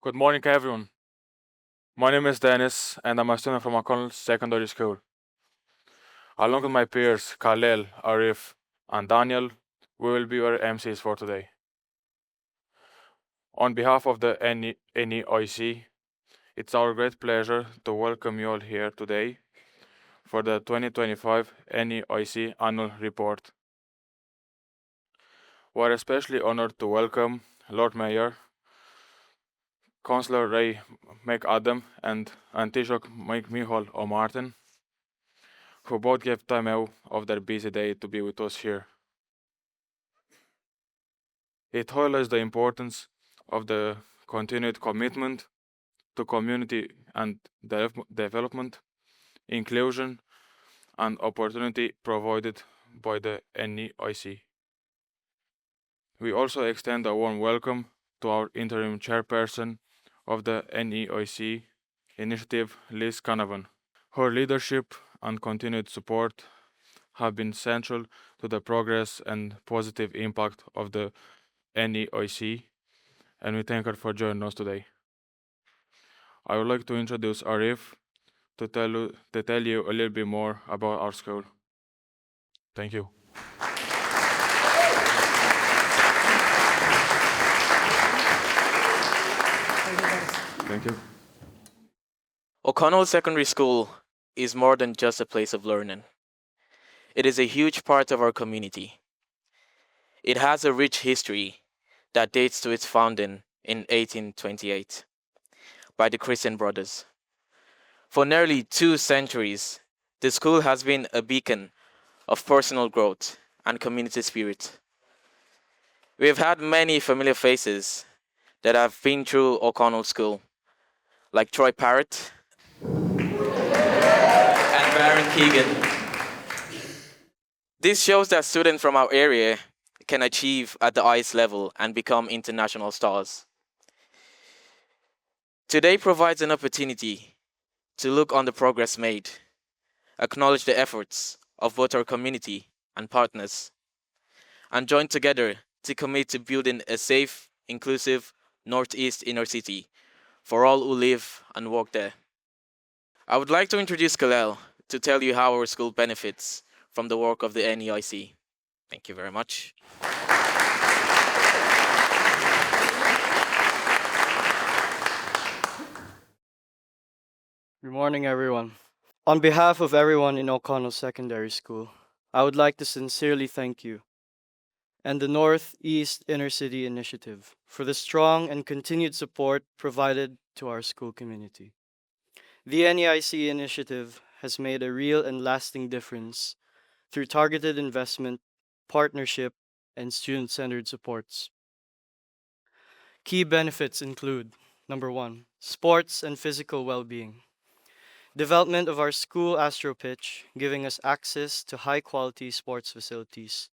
Good morning, everyone. My name is Dennis, and I'm a student from O'Connell Secondary School. Along with my peers, Khalil, Arif, and Daniel, we will be your MCs for today. On behalf of the NEIC, it's our great pleasure to welcome you all here today for the 2025 NEIC Annual Report. We're especially honored to welcome Lord Mayor, Councillor Ray McAdam, and Taoiseach Micheál O'Martin, who both gave time out of their busy day to be with us here. It highlights the importance of the continued commitment to community and development, inclusion, and opportunity provided by the NEIC. We also extend a warm welcome to our interim chairperson of the NEIC initiative, Liz Canavan. Her leadership and continued support have been central to the progress and positive impact of the NEIC, and we thank her for joining us today. I would like to introduce Arif to tell you a little bit more about our school. Thank you. Thank you. O'Connell Secondary School is more than just a place of learning. It is a huge part of our community. It has a rich history that dates to its founding in 1828 by the Christian Brothers. For nearly 2 centuries, the school has been a beacon of personal growth and community spirit. We have had many familiar faces that have been through O'Connell School, like Troy Parrott and Baron Keegan. This shows that students from our area can achieve at the highest level and become international stars. Today provides an opportunity to look on the progress made, acknowledge the efforts of both our community and partners, and join together to commit to building a safe, inclusive Northeast inner city for all who live and work there. I would like to introduce Khalil to tell you how our school benefits from the work of the NEIC. Thank you very much. Good morning, everyone. On behalf of everyone in O'Connell Secondary School, I would like to sincerely thank you and the Northeast Inner City Initiative for the strong and continued support provided to our school community. The NEIC initiative has made a real and lasting difference through targeted investment, partnership, and student-centered supports. Key benefits include, number 1, sports and physical well-being. Development of our school Astro Pitch, giving us access to high-quality sports facilities.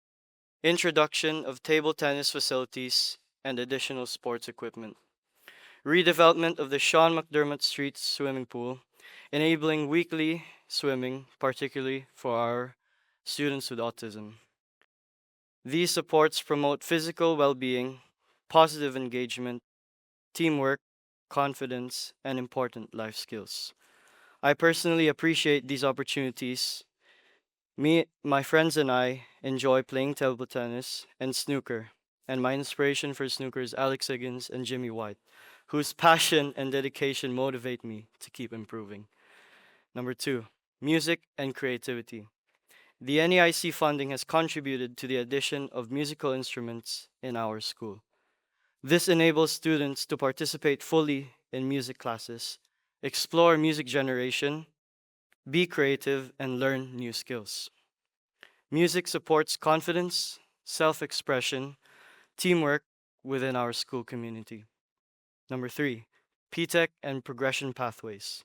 Introduction of table tennis facilities and additional sports equipment. Redevelopment of the Sean McDermott Street swimming pool, enabling weekly swimming, particularly for our students with autism. These supports promote physical well-being, positive engagement, teamwork, confidence, and important life skills. I personally appreciate these opportunities. My friends and I enjoy playing table tennis and snooker, and my inspiration for snooker is Alex Higgins and Jimmy White, whose passion and dedication motivate me to keep improving. Number 2, music and creativity. The NEIC funding has contributed to the addition of musical instruments in our school. This enables students to participate fully in music classes, explore music generation, be creative, and learn new skills. Music supports confidence, self-expression, teamwork within our school community. Number 3, PTEC and progression pathways.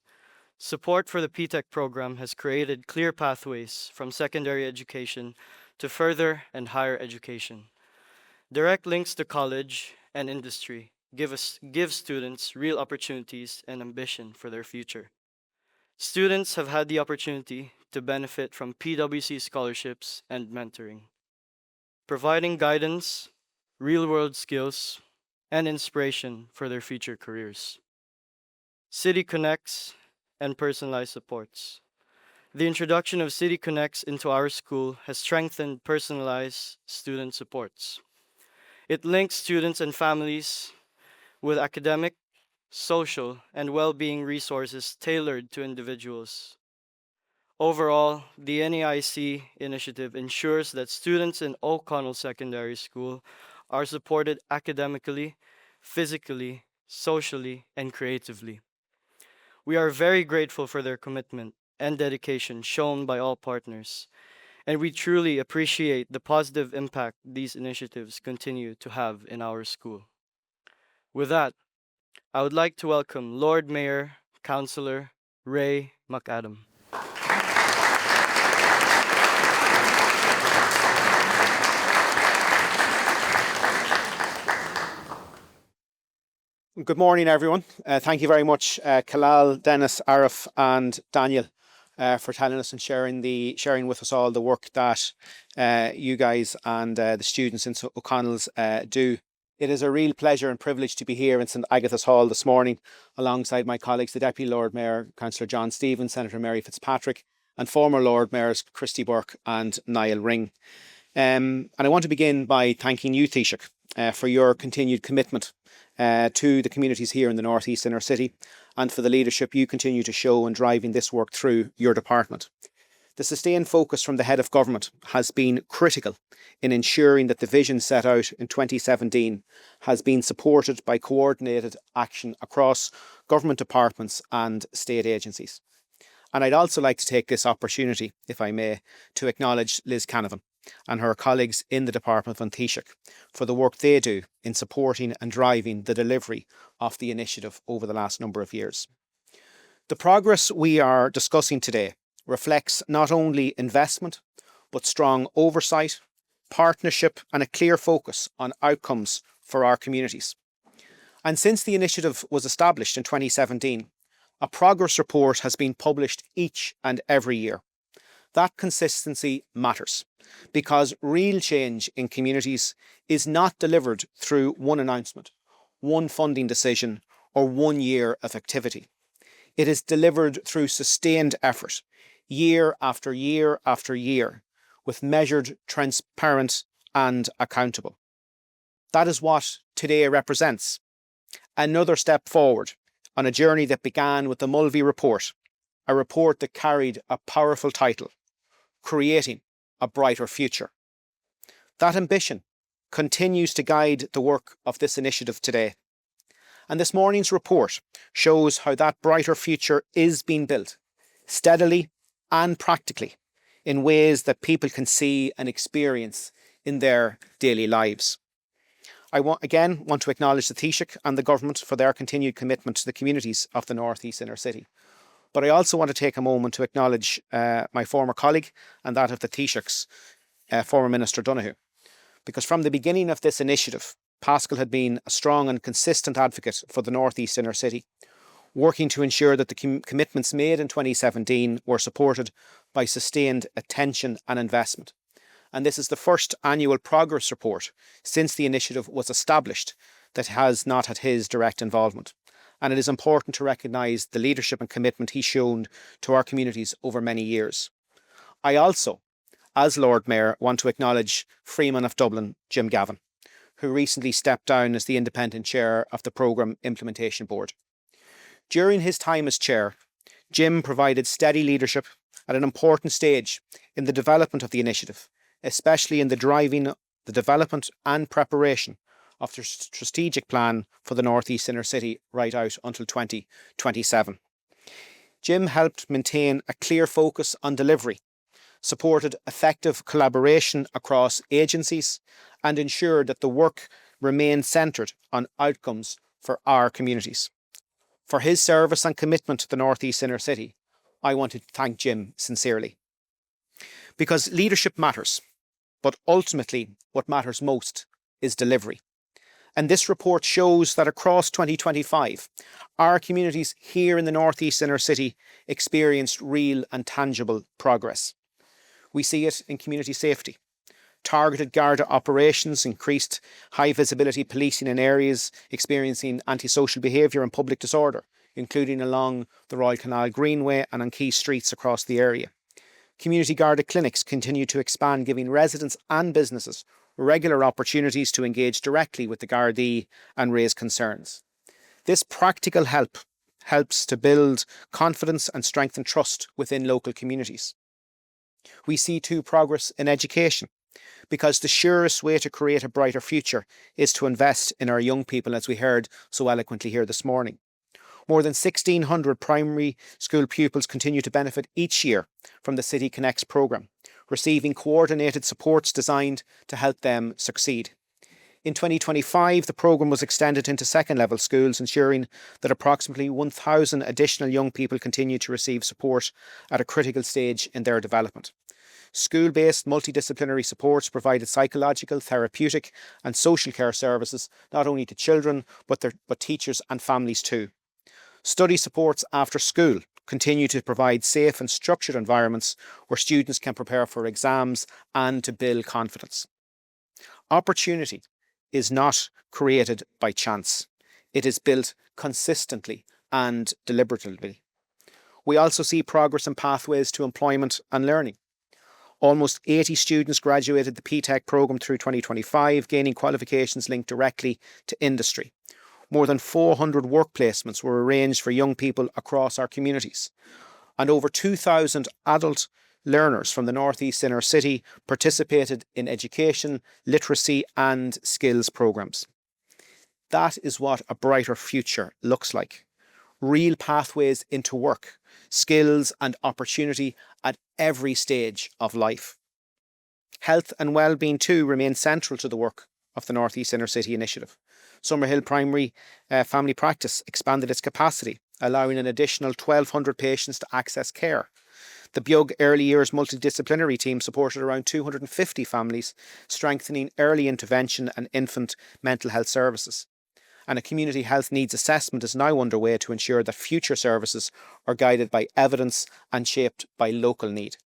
Support for the PTEC program has created clear pathways from secondary education to further and higher education. Direct links to college and industry give students real opportunities and ambition for their future. Students have had the opportunity to benefit from PwC scholarships and mentoring, providing guidance, real-world skills, and inspiration for their future careers. City Connects and personalized supports. The introduction of City Connects into our school has strengthened personalized student supports. It links students and families with academic, social, and well-being resources tailored to individuals. Overall, the NEIC initiative ensures that students in O'Connell Secondary School are supported academically, physically, socially, and creatively. We are very grateful for their commitment and dedication shown by all partners, and we truly appreciate the positive impact these initiatives continue to have in our school. With that, I would like to welcome Lord Mayor, Councillor Ray McAdam. Good morning, everyone. Thank you very much, Kalal, Dennis, Arif, and Daniel, for telling us and sharing with us all the work that you guys and the students in O'Connell's do. It is a real pleasure and privilege to be here in St Agatha's Hall this morning, alongside my colleagues, the Deputy Lord Mayor, Councillor John Stevens, Senator Mary Fitzpatrick, and former Lord Mayors Christy Burke and Niall Ring. And I want to begin by thanking you, Taoiseach, for your continued commitment to the communities here in the North East Inner City, and for the leadership you continue to show in driving this work through your department. The sustained focus from the Head of Government has been critical in ensuring that the vision set out in 2017 has been supported by coordinated action across government departments and state agencies. And I'd also like to take this opportunity, if I may, to acknowledge Liz Canavan and her colleagues in the Department of Taoiseach for the work they do in supporting and driving the delivery of the initiative over the last number of years. The progress we are discussing today reflects not only investment, but strong oversight, partnership, and a clear focus on outcomes for our communities. And since the initiative was established in 2017, a progress report has been published each and every year. That consistency matters, because real change in communities is not delivered through one announcement, one funding decision, or 1 year of activity. It is delivered through sustained effort, year after year after year, with measured, transparent, and accountable. That is what today represents. Another step forward on a journey that began with the Mulvey Report, a report that carried a powerful title: Creating a Brighter Future. That ambition continues to guide the work of this initiative today. And this morning's report shows how that brighter future is being built, steadily and practically, in ways that people can see and experience in their daily lives. I want to acknowledge the Taoiseach and the Government for their continued commitment to the communities of the North East Inner City. But I also want to take a moment to acknowledge my former colleague and that of the Taoiseach's former Minister Donoghue. Because from the beginning of this initiative, Pascal had been a strong and consistent advocate for the North East Inner City, working to ensure that the commitments made in 2017 were supported by sustained attention and investment. And this is the first annual progress report since the initiative was established that has not had his direct involvement. And it is important to recognise the leadership and commitment he's shown to our communities over many years. I also, as Lord Mayor, want to acknowledge Freeman of Dublin, Jim Gavin, who recently stepped down as the independent chair of the Programme Implementation Board. During his time as chair, Jim provided steady leadership at an important stage in the development of the initiative, especially in the development and preparation of the strategic plan for the North East Inner City right out until 2027. Jim helped maintain a clear focus on delivery, supported effective collaboration across agencies, and ensured that the work remained centred on outcomes for our communities. For his service and commitment to the North East Inner City, I want to thank Jim sincerely. Because leadership matters, but ultimately what matters most is delivery. And this report shows that across 2025, our communities here in the North East Inner City experienced real and tangible progress. We see it in community safety. targeted Garda operations, increased high visibility policing in areas experiencing antisocial behaviour and public disorder, including along the Royal Canal Greenway and on key streets across the area. Community Garda clinics continue to expand, giving residents and businesses regular opportunities to engage directly with the Gardaí and raise concerns. This practical help helps to build confidence and strengthen trust within local communities. We see too progress in education, because the surest way to create a brighter future is to invest in our young people, as we heard so eloquently here this morning. More than 1,600 primary school pupils continue to benefit each year from the City Connects programme, receiving coordinated supports designed to help them succeed. In 2025, the programme was extended into second-level schools, ensuring that approximately 1,000 additional young people continue to receive support at a critical stage in their development. School-based multidisciplinary supports provided psychological, therapeutic and social care services not only to children but teachers and families too. Study supports after school continue to provide safe and structured environments where students can prepare for exams and to build confidence. Opportunity is not created by chance. It is built consistently and deliberately. We also see progress in pathways to employment and learning. Almost 80 students graduated the PTEC programme through 2025, gaining qualifications linked directly to industry. More than 400 work placements were arranged for young people across our communities. And over 2,000 adult learners from the North East Inner City participated in education, literacy and skills programmes. That is what a brighter future looks like. Real pathways into work, skills and opportunity at every stage of life. Health and well-being too remain central to the work of the North East Inner City Initiative. Summerhill Primary Family Practice expanded its capacity, allowing an additional 1,200 patients to access care. The Bug Early Years Multidisciplinary Team supported around 250 families, strengthening early intervention and infant mental health services. And a community health needs assessment is now underway to ensure that future services are guided by evidence and shaped by local need.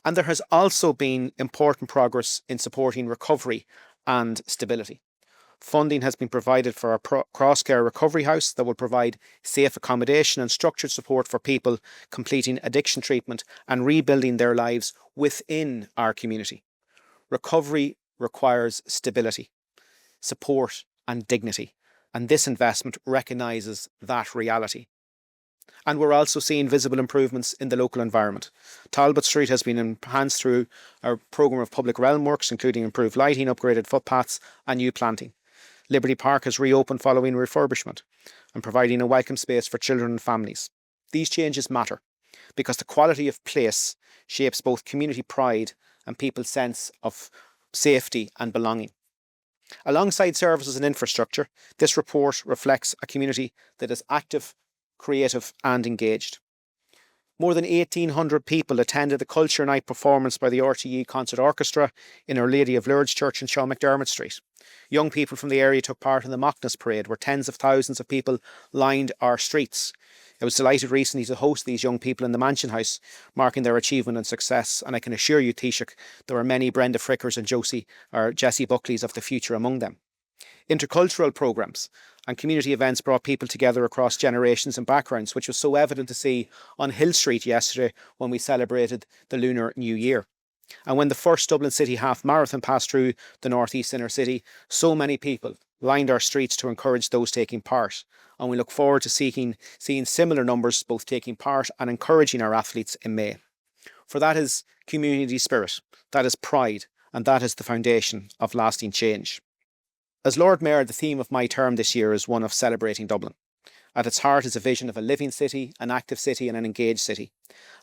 And there has also been important progress in supporting recovery and stability. Funding has been provided for a cross-care recovery house that will provide safe accommodation and structured support for people completing addiction treatment and rebuilding their lives within our community. Recovery requires stability, support and dignity, and this investment recognises that reality. And we're also seeing visible improvements in the local environment. Talbot Street has been enhanced through our programme of public realm works, including improved lighting, upgraded footpaths and new planting. Liberty Park has reopened following refurbishment and providing a welcome space for children and families. These changes matter because the quality of place shapes both community pride and people's sense of safety and belonging. Alongside services and infrastructure, this report reflects a community that is active, creative and engaged. More than 1,800 people attended the Culture Night performance by the RTE Concert Orchestra in Our Lady of Lourdes Church in Sean McDermott Street. Young people from the area took part in the Mockness Parade, where tens of thousands of people lined our streets. I was delighted recently to host these young people in the Mansion House, marking their achievement and success, and I can assure you, Taoiseach, there were many Brenda Frickers and Jessie Buckleys of the future among them. Intercultural programmes and community events brought people together across generations and backgrounds, which was so evident to see on Hill Street yesterday when we celebrated the Lunar New Year. And when the first Dublin City Half Marathon passed through the North East Inner City, so many people lined our streets to encourage those taking part. And we look forward to seeing similar numbers both taking part and encouraging our athletes in May. For that is community spirit, that is pride, and that is the foundation of lasting change. As Lord Mayor, the theme of my term this year is one of celebrating Dublin. At its heart is a vision of a living city, an active city and an engaged city.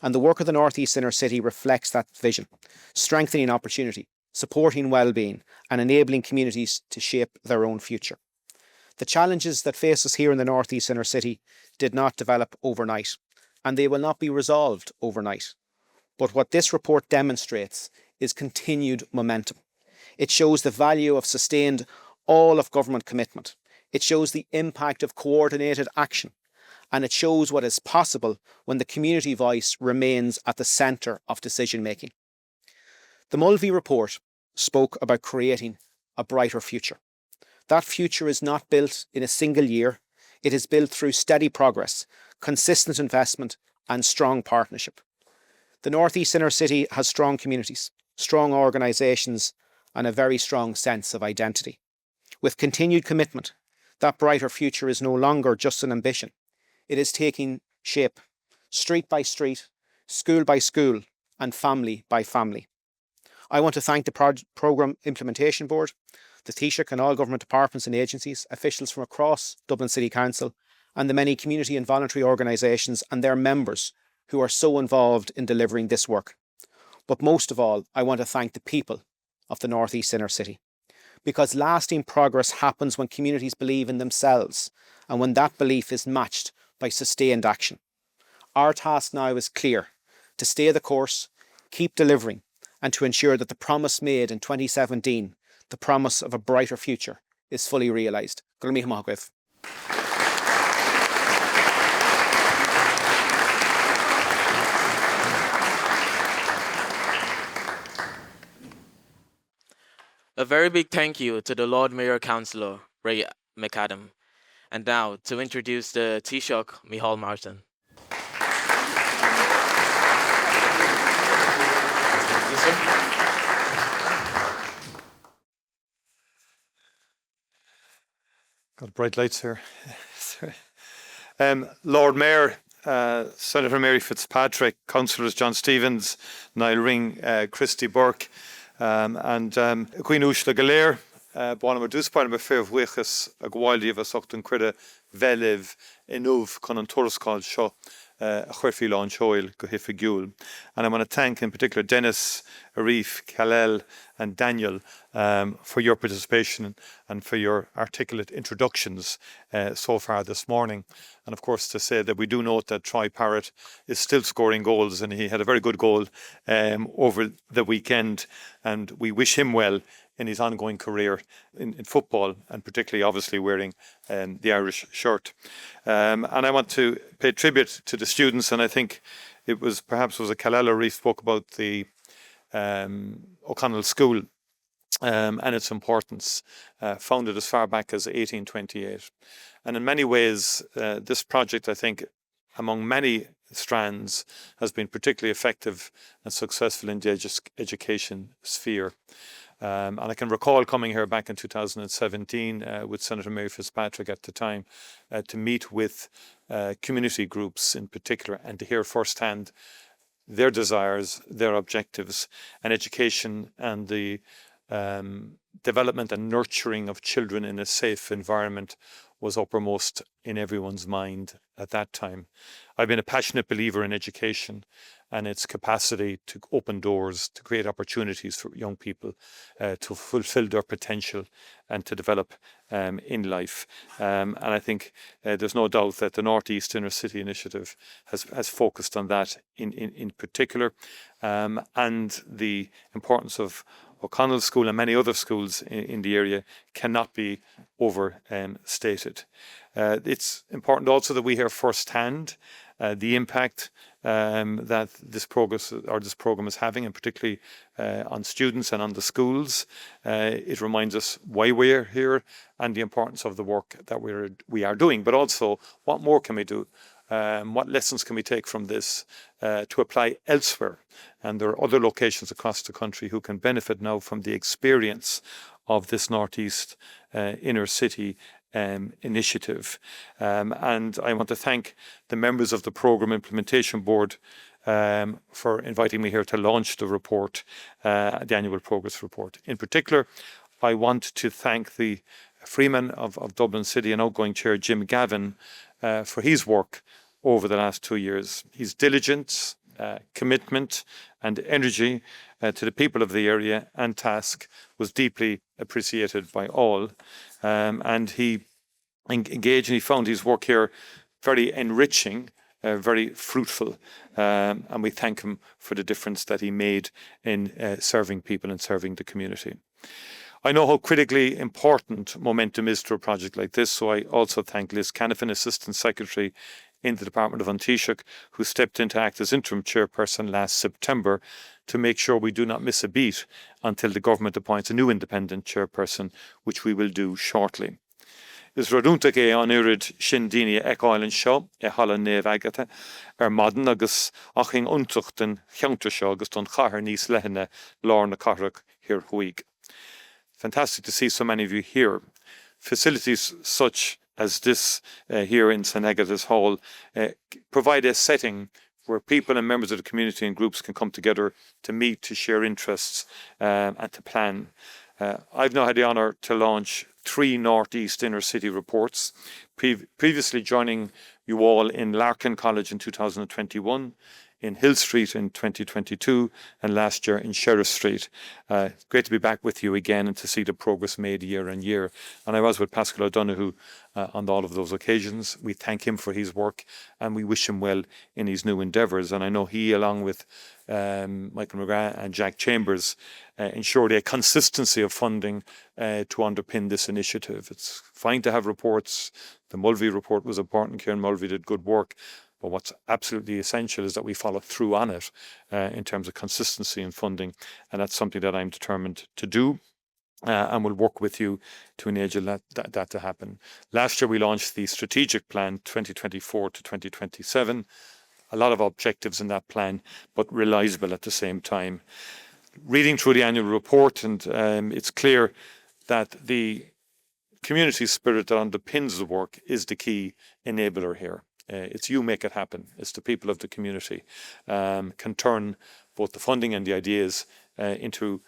And the work of the North East Inner City reflects that vision, strengthening opportunity, supporting well-being and enabling communities to shape their own future. The challenges that face us here in the North East Inner City did not develop overnight, and they will not be resolved overnight. But what this report demonstrates is continued momentum. It shows the value of sustained all of government commitment. It shows the impact of coordinated action, and it shows what is possible when the community voice remains at the centre of decision making. The Mulvey report spoke about creating a brighter future. That future is not built in a single year. It is built through steady progress, consistent investment and strong partnership. The North East Inner City has strong communities, strong organisations and a very strong sense of identity. With continued commitment, that brighter future is no longer just an ambition. It is taking shape, street by street, school by school and family by family. I want to thank the Programme Implementation Board, the Taoiseach and all government departments and agencies, officials from across Dublin City Council and the many community and voluntary organisations and their members who are so involved in delivering this work. But most of all, I want to thank the people of the North East Inner City. Because lasting progress happens when communities believe in themselves and when that belief is matched by sustained action. Our task now is clear: to stay the course, keep delivering, and to ensure that the promise made in 2017, the promise of a brighter future, is fully realised. A very big thank you to the Lord Mayor Councillor, Ray McAdam. And now to introduce the Taoiseach, Micheál Martin. Got bright lights here. Lord Mayor, Senator Mary Fitzpatrick, Councillors John Stevens, Niall Ring, Christy Burke, and Queen Ushla Galer, Bonham Duspan, Befev Wichas, a Gwaldi of us Octon Crida, Velev, Enuv, Conan Torskal Shaw, Chwerfi Lawn Shoil, Gohifigul. And I want to thank in particular Dennis, Arif, Khalel, and Daniel for your participation and for your articulate introductions so far this morning. And of course to say that we do note that Troy Parrott is still scoring goals, and he had a very good goal over the weekend, and we wish him well in his ongoing career in football, and particularly obviously wearing the Irish shirt. And I want to pay tribute to the students, and I think it was perhaps a Khalel Arif spoke about the O'Connell School and its importance, founded as far back as 1828. And in many ways, this project, I think, among many strands, has been particularly effective and successful in the education sphere. And I can recall coming here back in 2017 with Senator Mary Fitzpatrick at the time to meet with community groups in particular and to hear firsthand their desires, their objectives, and education and the development and nurturing of children in a safe environment was uppermost in everyone's mind at that time. I've been a passionate believer in education and its capacity to open doors, to create opportunities for young people to fulfill their potential and to develop in life. And I think there's no doubt that the North East Inner City Initiative has focused on that in particular, and the importance of O'Connell School and many other schools in the area cannot be overstated. It's important also that we hear firsthand the impact that this program is having, and particularly on students and on the schools. It reminds us why we're here and the importance of the work that we are doing, but also what more can we do? What lessons can we take from this to apply elsewhere? And there are other locations across the country who can benefit now from the experience of this Northeast Inner City initiative. And I want to thank the members of the Programme Implementation Board for inviting me here to launch the report, the annual progress report. In particular, I want to thank the Freeman of Dublin City and outgoing Chair Jim Gavin for his work over the last 2 years. His diligence, commitment and energy to the people of the area and task was deeply appreciated by all. And he engaged and he found his work here very enriching, very fruitful. And we thank him for the difference that he made in serving people and serving the community. I know how critically important momentum is to a project like this, so I also thank Liz Canavan, Assistant Secretary in the Department of Taoiseach, who stepped in to act as interim chairperson last September to make sure we do not miss a beat until the government appoints a new independent chairperson, which we will do shortly. Is rodúntaach é an uirid sin daoine eáileann seo hala néamh agatha maidin agus aching untucht cheantar seo agus don chathair níos leithine lár na cathrach hir chuig. Fantastic to see so many of you here. Facilities such as this here in St Agatha's Hall provide a setting where people and members of the community and groups can come together to meet, to share interests and to plan. I've now had the honour to launch 3 North East Inner City reports, previously joining you all in Larkin College in 2021, in Hill Street in 2022, and last year in Sheriff Street. Great to be back with you again and to see the progress made year on year. And I was with Pascal O'Donoghue on all of those occasions. We thank him for his work and we wish him well in his new endeavours. And I know he, along with Michael McGrath and Jack Chambers, ensured a consistency of funding to underpin this initiative. It's fine to have reports. The Mulvey report was important. Kieran Mulvey did good work. But what's absolutely essential is that we follow through on it in terms of consistency in funding. And that's something that I'm determined to do. And will work with you to enable that to happen. Last year we launched the strategic plan 2024 to 2027. A lot of objectives in that plan, but realisable at the same time. Reading through the annual report, and it's clear that the community spirit that underpins the work is the key enabler here. It's you make it happen. It's the people of the community can turn both the funding and the ideas into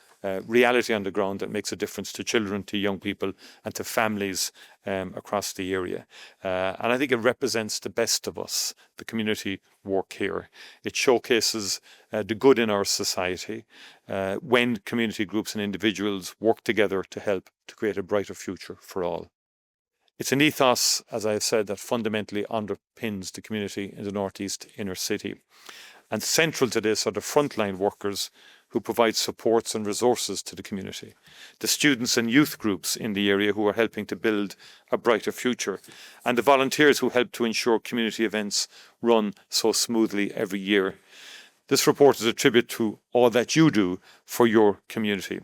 reality on the ground that makes a difference to children, to young people and to families across the area. And I think it represents the best of us, the community work here. It showcases the good in our society when community groups and individuals work together to help to create a brighter future for all. It's an ethos, as I have said, that fundamentally underpins the community in the North East inner city. And central to this are the frontline workers who provide supports and resources to the community, the students and youth groups in the area who are helping to build a brighter future, and the volunteers who help to ensure community events run so smoothly every year. This report is a tribute to all that you do for your community.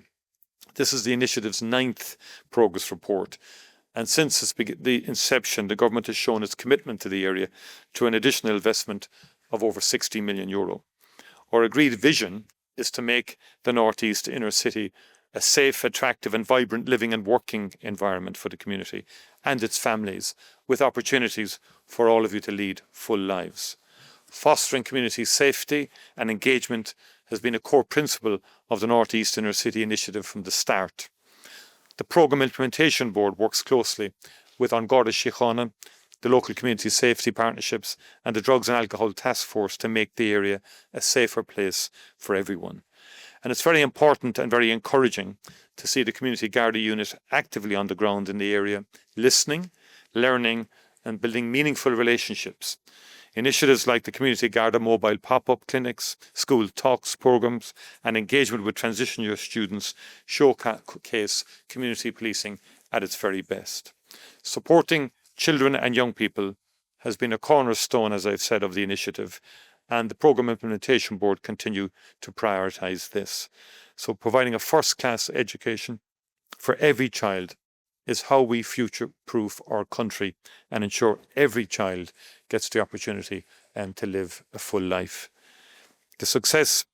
This is the initiative's 9th progress report. And since the inception, the government has shown its commitment to the area to an additional investment of over €60 million. Our agreed vision is to make the North East inner city a safe, attractive and vibrant living and working environment for the community and its families, with opportunities for all of you to lead full lives. Fostering community safety and engagement has been a core principle of the North East inner city initiative from the start. The Programme Implementation Board works closely with An Garda Síochána, the local community safety partnerships and the Drugs and Alcohol Task Force to make the area a safer place for everyone. And it's very important and very encouraging to see the Community Garda unit actively on the ground in the area, listening, learning and building meaningful relationships. Initiatives like the Community Garda mobile pop-up clinics, school talks programmes and engagement with transition year students showcase community policing at its very best. Supporting children and young people has been a cornerstone, as I've said, of the initiative, and the Programme Implementation Board continue to prioritise this. So providing a first-class education for every child is how we future-proof our country and ensure every child gets the opportunity to live a full life. The success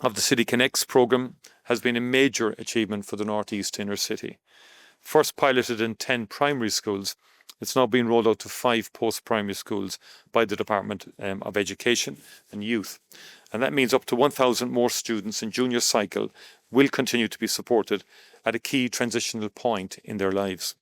of the City Connects programme has been a major achievement for the North East inner city. First piloted in 10 primary schools, it's now been rolled out to 5 post-primary schools by the Department of Education and Youth. And that means up to 1,000 more students in junior cycle will continue to be supported at a key transitional point in their lives.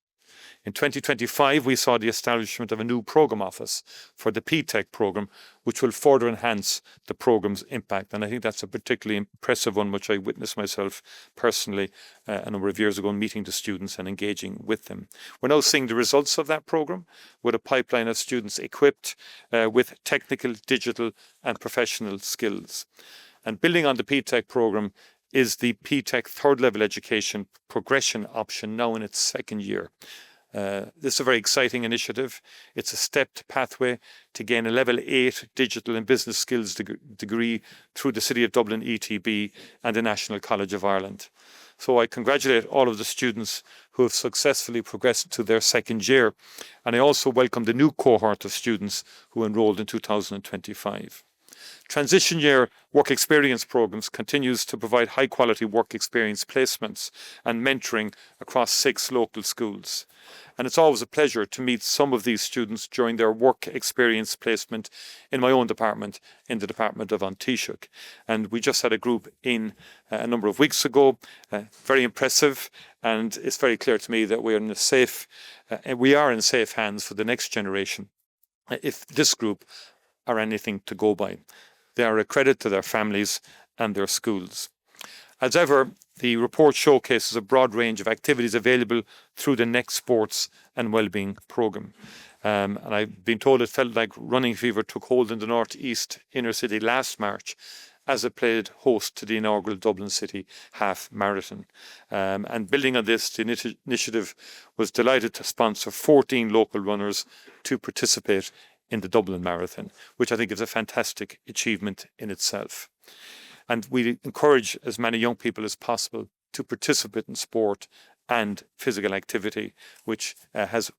In 2025, we saw the establishment of a new programme office for the PTEC programme, which will further enhance the programme's impact. And I think that's a particularly impressive one, which I witnessed myself personally a number of years ago, meeting the students and engaging with them. We're now seeing the results of that programme with a pipeline of students equipped with technical, digital and professional skills. And building on the PTEC programme is the PTEC third level education progression option, now in its 2nd year. This is a very exciting initiative. It's a stepped pathway to gain a level 8 digital and business skills degree through the City of Dublin ETB and the National College of Ireland. So I congratulate all of the students who have successfully progressed to their second year, and I also welcome the new cohort of students who enrolled in 2025. Transition year work experience programs continues to provide high quality work experience placements and mentoring across 6 local schools. And it's always a pleasure to meet some of these students during their work experience placement in my own department, in the Department of Taoiseach. And we just had a group in a number of weeks ago, very impressive, and it's very clear to me that we are in safe hands for the next generation if this group are anything to go by. They are a credit to their families and their schools. As ever, the report showcases a broad range of activities available through the NEIC Sports and Wellbeing programme. And I've been told it felt like running fever took hold in the North East inner city last March as it played host to the inaugural Dublin City Half Marathon. And building on this, the initiative was delighted to sponsor 14 local runners to participate in the Dublin Marathon, which I think is a fantastic achievement in itself. And we encourage as many young people as possible to participate in sport and physical activity, which has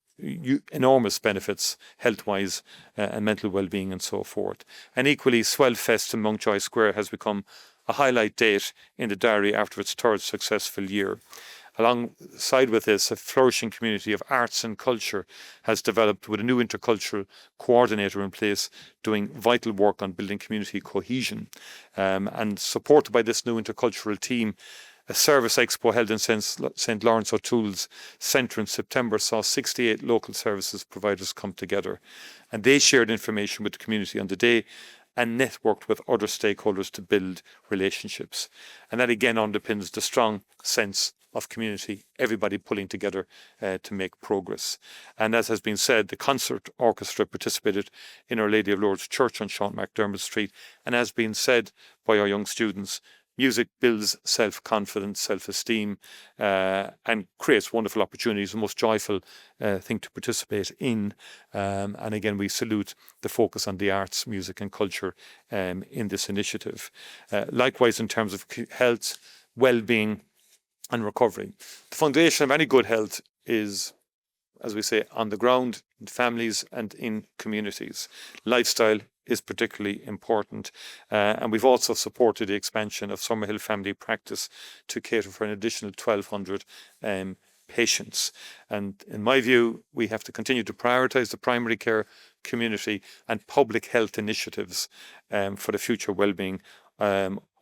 enormous benefits health-wise and mental well-being and so forth. And equally, Swellfest in Mountjoy Square has become a highlight date in the diary after its 3rd successful year. Alongside with this, a flourishing community of arts and culture has developed with a new intercultural coordinator in place doing vital work on building community cohesion. And supported by this new intercultural team, a service expo held in St. Lawrence O'Toole's Centre in September saw 68 local services providers come together. And they shared information with the community on the day and networked with other stakeholders to build relationships. And that again underpins the strong sense of community, everybody pulling together to make progress. And as has been said, the concert orchestra participated in Our Lady of Lourdes Church on Sean McDermott Street. And as been said by our young students, music builds self-confidence, self-esteem, and creates wonderful opportunities, the most joyful thing to participate in. And again, we salute the focus on the arts, music and culture in this initiative. Likewise, in terms of health, well-being and recovery. The foundation of any good health is, as we say, on the ground, in families and in communities. Lifestyle is particularly important. And we've also supported the expansion of Summerhill Family Practice to cater for an additional 1,200 patients. And in my view, we have to continue to prioritise the primary care community and public health initiatives for the future well-being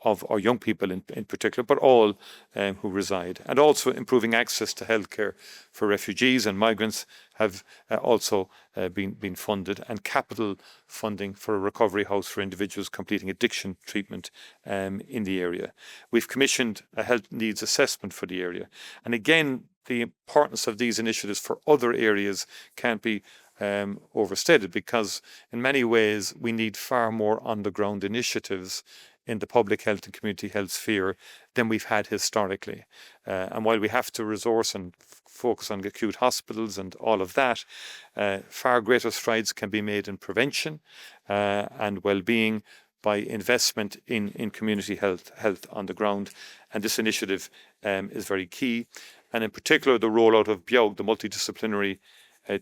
of our young people in particular, but all who reside. And also improving access to healthcare for refugees and migrants have also been funded, and capital funding for a recovery house for individuals completing addiction treatment in the area. We've commissioned a health needs assessment for the area. And again, the importance of these initiatives for other areas can't be overstated, because in many ways we need far more on-the-ground initiatives in the public health and community health sphere than we've had historically. And while we have to resource and focus on acute hospitals and all of that, far greater strides can be made in prevention and well-being by investment in community health on the ground. And this initiative is very key. And in particular, the rollout of BEOG, the multidisciplinary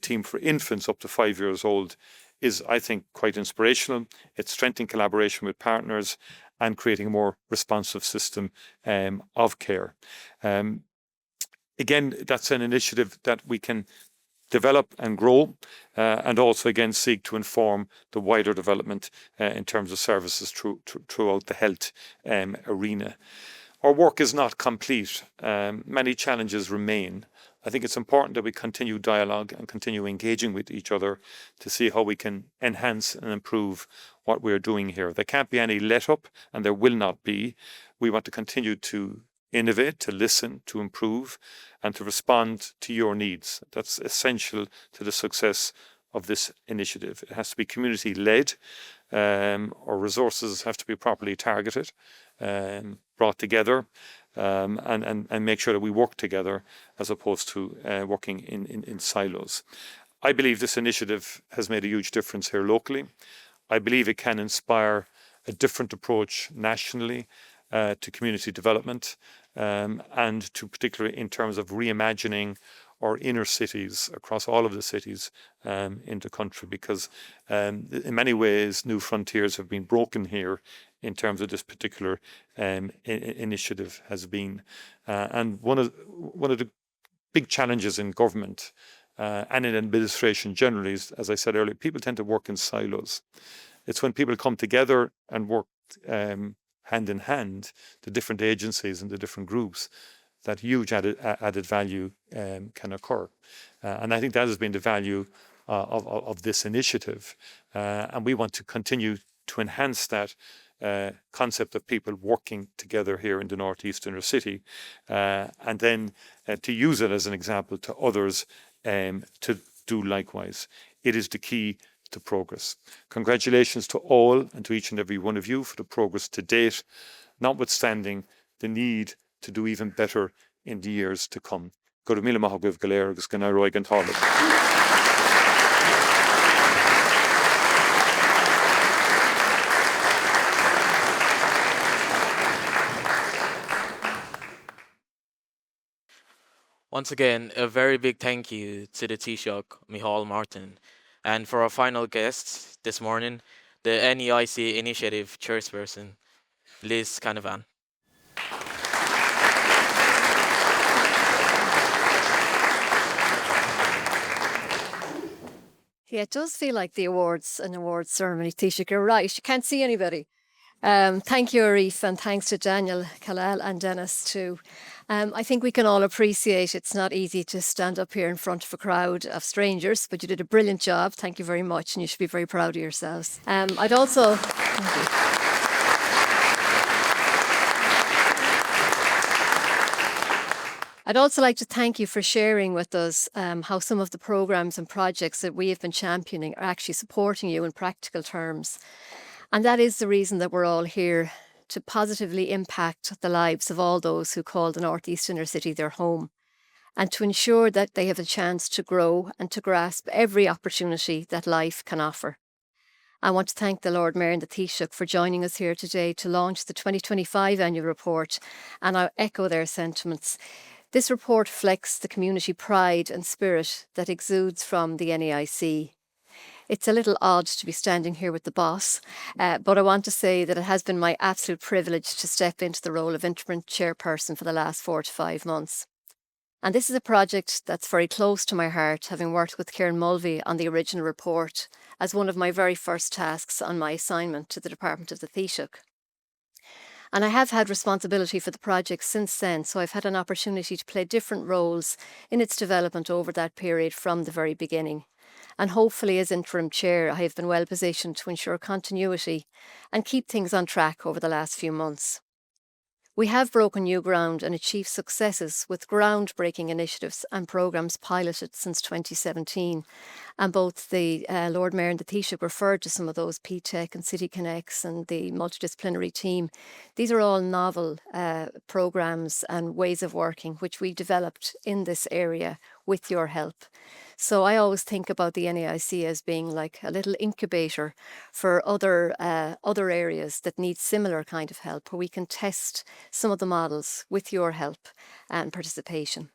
team for infants up to 5 years old, is, I think, quite inspirational. It's strengthening collaboration with partners and creating a more responsive system of care. Again, that's an initiative that we can develop and grow, and also again seek to inform the wider development in terms of services throughout the health arena. Our work is not complete. Many challenges remain. I think it's important that we continue dialogue and continue engaging with each other to see how we can enhance and improve what we're doing here. There can't be any let up, and there will not be. We want to continue to innovate, to listen, to improve, and to respond to your needs. That's essential to the success of this initiative. It has to be community-led. Our resources have to be properly targeted, brought together. and make sure that we work together as opposed to working in silos. I believe this initiative has made a huge difference here locally. I believe it can inspire a different approach nationally to community development and to particularly in terms of reimagining our inner cities across all of the cities in the country, because in many ways new frontiers have been broken here in terms of this particular initiative has been. And one of the big challenges in government and in administration generally is, as I said earlier, people tend to work in silos. It's when people come together and work hand in hand, the different agencies and the different groups, that huge added value can occur. And I think that has been the value of this initiative. And we want to continue to enhance that concept of people working together here in the northeast inner city, and then to use it as an example to others to do likewise. It is the key to progress. Congratulations to all and to each and every one of you for the progress to date, notwithstanding the need to do even better in the years to come. Go to Mila Mahogwib Galer agus Gana Roig and Harlem. Once again, a very big thank you to the Taoiseach, Micheál Martin, and for our final guest this morning, the NEIC Initiative Chairperson, Liz Canavan. Yeah, it does feel like the an awards ceremony. Taoiseach, you're right. You can't see anybody. Thank you, Arif, and thanks to Daniel, Kalal and Dennis too. I think we can all appreciate it's not easy to stand up here in front of a crowd of strangers, but you did a brilliant job. Thank you very much, and you should be very proud of yourselves. I'd also... Thank you. I'd also like to thank you for sharing with us how some of the programmes and projects that we have been championing are actually supporting you in practical terms. And that is the reason that we're all here, to positively impact the lives of all those who call the North East Inner City their home, and to ensure that they have a chance to grow and to grasp every opportunity that life can offer. I want to thank the Lord Mayor and the Taoiseach for joining us here today to launch the 2025 annual report, and I echo their sentiments. This report reflects the community pride and spirit that exudes from the NEIC. It's a little odd to be standing here with the boss, but I want to say that it has been my absolute privilege to step into the role of interim chairperson for the last 4 to 5 months. And this is a project that's very close to my heart, having worked with Kieran Mulvey on the original report as one of my very first tasks on my assignment to the Department of the Taoiseach. And I have had responsibility for the project since then, so I've had an opportunity to play different roles in its development over that period from the very beginning. And hopefully as interim chair, I have been well positioned to ensure continuity and keep things on track over the last few months. We have broken new ground and achieved successes with groundbreaking initiatives and programmes piloted since 2017. And both the Lord Mayor and the Taoiseach referred to some of those, PTEC and City Connects and the multidisciplinary team. These are all novel programmes and ways of working which we developed in this area with your help. So I always think about the NEIC as being like a little incubator for other areas that need similar kind of help, where we can test some of the models with your help and participation.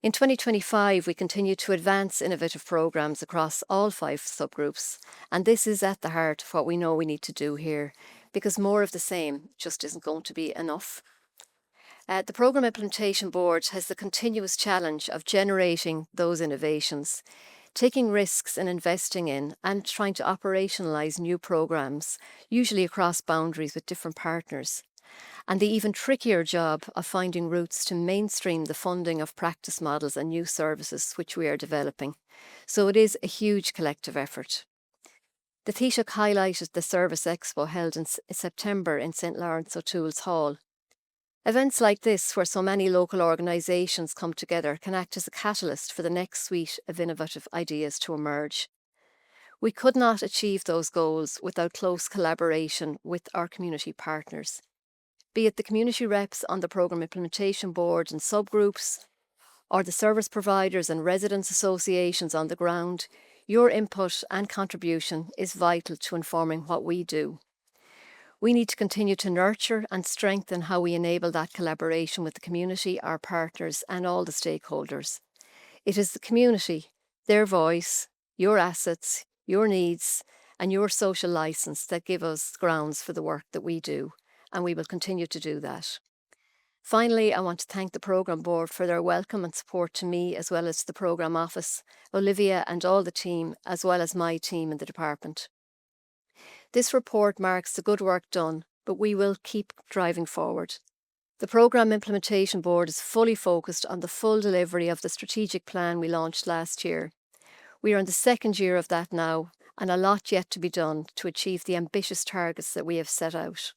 In 2025, we continue to advance innovative programmes across all 5 subgroups, and this is at the heart of what we know we need to do here, because more of the same just isn't going to be enough. The Programme Implementation Board has the continuous challenge of generating those innovations, taking risks and investing in and trying to operationalise new programmes, usually across boundaries with different partners, and the even trickier job of finding routes to mainstream the funding of practice models and new services which we are developing. So it is a huge collective effort. The Taoiseach highlighted the Service Expo held in September in St Lawrence O'Toole's Hall. Events like this, where so many local organisations come together, can act as a catalyst for the next suite of innovative ideas to emerge. We could not achieve those goals without close collaboration with our community partners. be it the community reps on the programme implementation board and subgroups, or the service providers and residents associations on the ground, your input and contribution is vital to informing what we do. We need to continue to nurture and strengthen how we enable that collaboration with the community, our partners, and all the stakeholders. It is the community, their voice, your assets, your needs, and your social licence that give us grounds for the work that we do, and we will continue to do that. Finally, I want to thank the Programme Board for their welcome and support to me, as well as to the Programme Office, Olivia and all the team, as well as my team in the department. This report marks the good work done, but we will keep driving forward. The Programme Implementation Board is fully focused on the full delivery of the strategic plan we launched last year. We are in the second year of that now, and a lot yet to be done to achieve the ambitious targets that we have set out.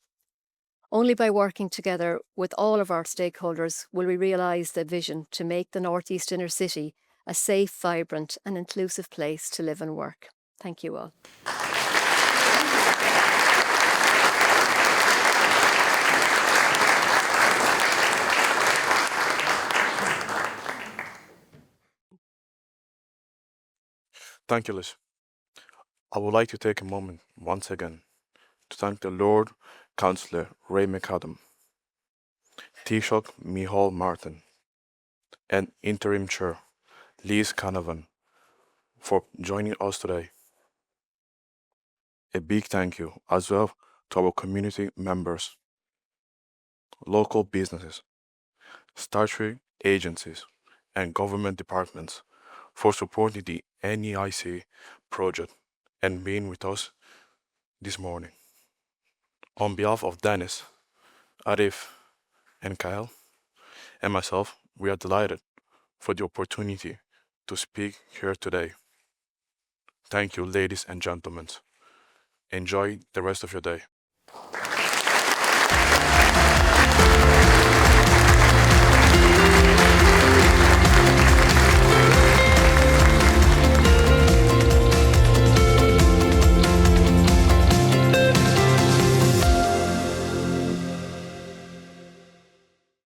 Only by working together with all of our stakeholders will we realise the vision to make the North East Inner City a safe, vibrant and inclusive place to live and work. Thank you all. Thank you, Liz. I would like to take a moment once again to thank the Lord Councillor Ray McAdam, Taoiseach Micheál Martin, and Interim Chair Liz Canavan for joining us today. A big thank you as well to our community members, local businesses, statutory agencies, and government departments for supporting the NEIC project and being with us this morning. On behalf of Dennis, Arif, and Kyle, and myself, we are delighted for the opportunity to speak here today. Thank you, ladies and gentlemen. Enjoy the rest of your day.